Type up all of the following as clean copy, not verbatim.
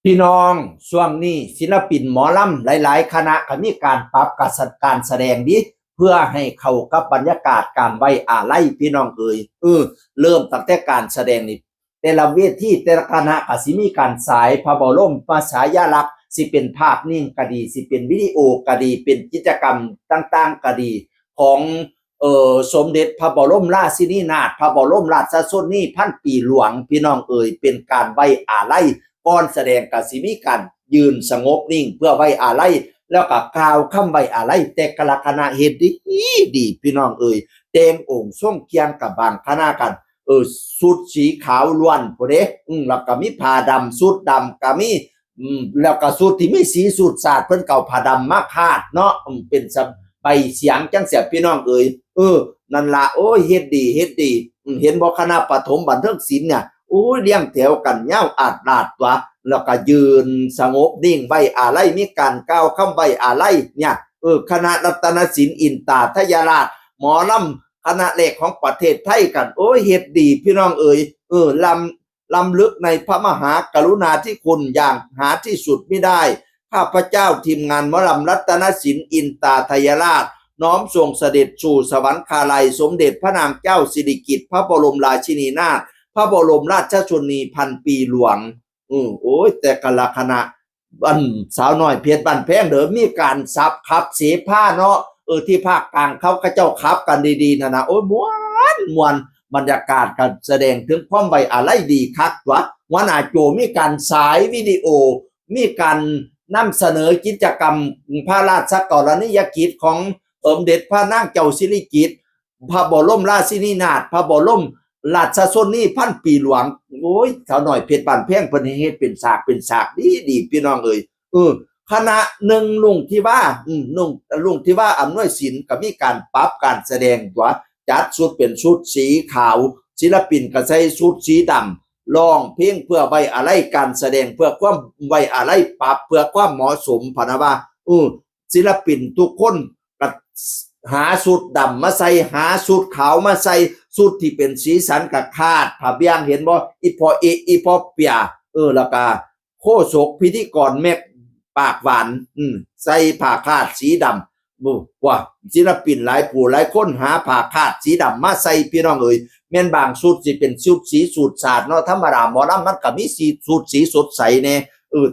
พี่น้องช่วงนี้ศิลปินหมอลำหลายๆคณะก็มีการปรับการแสดงนี้เพื่อให้เข้ากับบรรยากาศการไว้อาลัยพี่น้องเริ่มตั้งแต่การแสดงนี่แต่ละเวทีแต่ละคณะก็สิมีการสายพระบรมฉายาลักษณ์สิเป็นภาพนิ่งก็ดีสิเป็นวิดีโอก็ดีเป็นกิจกรรมต่างๆก็ดีของสมเด็จพระบรมราชินีนาถพระบรมราชชนนีพันปีหลวงพี่น้องเป็นการไว้อาลัยก่อนแสดงก็สิมีการยืนสงบนิ่งเพื่อไว้อาลัยแล้วก็กล่าวคำไว้อาลัยแต่กละคณะเฮ็ดดีพี่น้องแต่งองค์ทรงเคียงกับบางคณะกันสุดสีขาวล้วนพุ่นเด้แล้วก็มีผ้าดำสุดดำก็มีแล้วก็สุดที่มีสีสุดสาดเพิ่นเก่าผ้าดำมาคาดเนาะเป็นใบเสียงจังเสียพี่น้องนั่นละโอ้ยเฮ็ดดีเห็นบ่คณะปฐมบันเทิงศิลป์เนี่ยโอ้ยเลี้ยงแถวกันยาวอาดลาดตัวแล้วก็ยืนสงบนิ่งไว้อาลัยมีการกล่าวคำไว้อาลัยเนี่ยคณะรัตนศิลป์อินตาทยราชหมอลำคณะแรกของประเทศไทยกันโอ้ยเฮ็ดดีพี่น้องลำลึกในพระมหากรุณาธิคุณอย่างหาที่สุดไม่ได้ข้าพเจ้าทีมงานหมอลำรัตนศิลป์อินตาทยราชน้อมส่งเสด็จสู่สวรรคาลัยสมเด็จพระนางเจ้าสิริกิติ์พระบรมราชินีนาถพระบรมราชชนนีพันปีหลวงโอ้ยแต่กะละคณะบ้านสาวน้อยเพชรบ้านแพงเด้อมีการสับขับเสพาเนาะที่ภาคกลางเขาก็เจ้าขับกันดีๆนะโอ้ยม่วนบรรยากาศการแสดงถึงความไว้อาลัยดีคักวะหัวหน้าโจมีการสายวิดีโอมีการนำเสนอกิจกรรมพระราชกรณียกิจของสมเด็จพระนางเจ้าสิริกิติ์พระบรมราชินีนาถพระบรมราชชนนีพันปีหลวงโอ้ยสาวหน่อยเพชรบ้านแพงเพิ่นเฮ็ดเป็นฉากดีพี่น้องคณะหนึ่งลุงที่ว่าลุงที่ว่าอำนวยศิลป์ก็มีการปรับการแสดงตัวจัดชุดเป็นชุดสีขาวศิลปินก็ใส่ชุดสีดำร้องเพลงเพื่อไว้อาลัยการแสดงเพื่อความไว้อาลัยปรับเพื่อความเหมาะสมพะนะว่าศิลปินทุกคนก็หาสุดดำมาใส่หาสุดขาวมาใส่สุดที่เป็นสีสันกับคาดผ้าเบี้ยงเห็นบ่อีพอเปียแล้วก็โคศกพิธีกรแม่ปากหวานใส่ผ้าคาดสีดำว่าศิลปินหลายผู้หลายคนหาผ้าคาดสีดำมาใส่พี่น้องแม่นบางสุดสิเป็นชุดสีสูทสาดเนาะธรรมดาหมอลำมันก็มีสีสูทสีสดใสแน่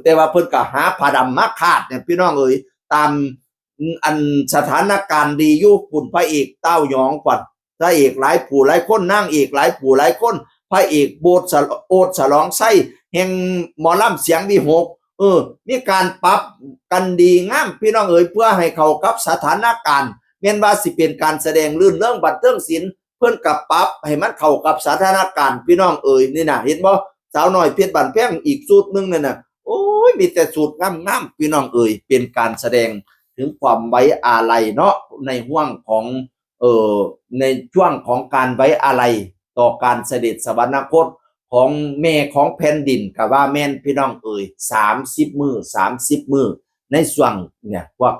แต่ว่าเพิ่นก็หาผ้าดำมาคาดเนี่ยพี่น้องตามอันสถานการณ์ดีอยู่คุณพระเอกเต้ายองก่อนพระเอกหลายผู้หลายคนนางเอกหลายผู้หลายคนพระเอกโอดฉลองไส้แห่งหมอลำเสียงวิหกมีการปรับกันดีงามพี่น้องเพื่อให้เข้ากับสถานการณ์แม้นว่าสิเป็นการแสดงลื่นเรื่องบันเทิงศิลป์เพื่อนกับปรับให้มันเข้ากับสถานการณ์พี่น้องนี่นะเห็นบ่สาวน้อยเพชรบ้านแพงอีกสูตรนึงนั่นน่ะโอ้ยมีแต่สูตรงามๆพี่น้องเป็นการแสดงถึงความไว้อาลัยเนาะในห่วงของในช่วงของการไว้อาลัยต่อการเสด็จสวรรคตของแม่ของแผ่นดินก็ว่าแม่นพี่น้อง30 มื้อในช่วงเนี่ยพวก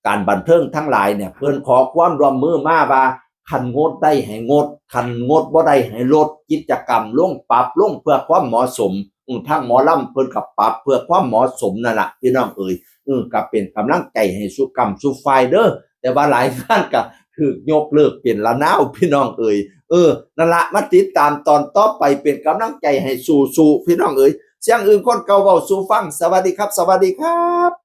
การบันเทิงทั้งหลายเนี่ยเพิ่นขอความร่วมมือมาว่าคันงดได้ให้งดคันงดบ่ได้ให้ลดกิจกรรมลงปรับลงเพื่อความเหมาะสมทางหมอลำเพิ่นก็ปรับเพื่อความเหมาะสมนั่นล่ะพี่น้องก็เป็นกำลังใจให้สุกรรมสุฝ่ายเด้อแต่ว่าหลายท่านก็ถูกยกเลิกเป็นละนาวพี่น้องนั่นละมาติดตามตอนต่อไปเป็นกำลังใจให้สู้พี่น้องเสียงอื่นคนเก่าเว้าสู่ฟังสวัสดีครับสวัสดีครับ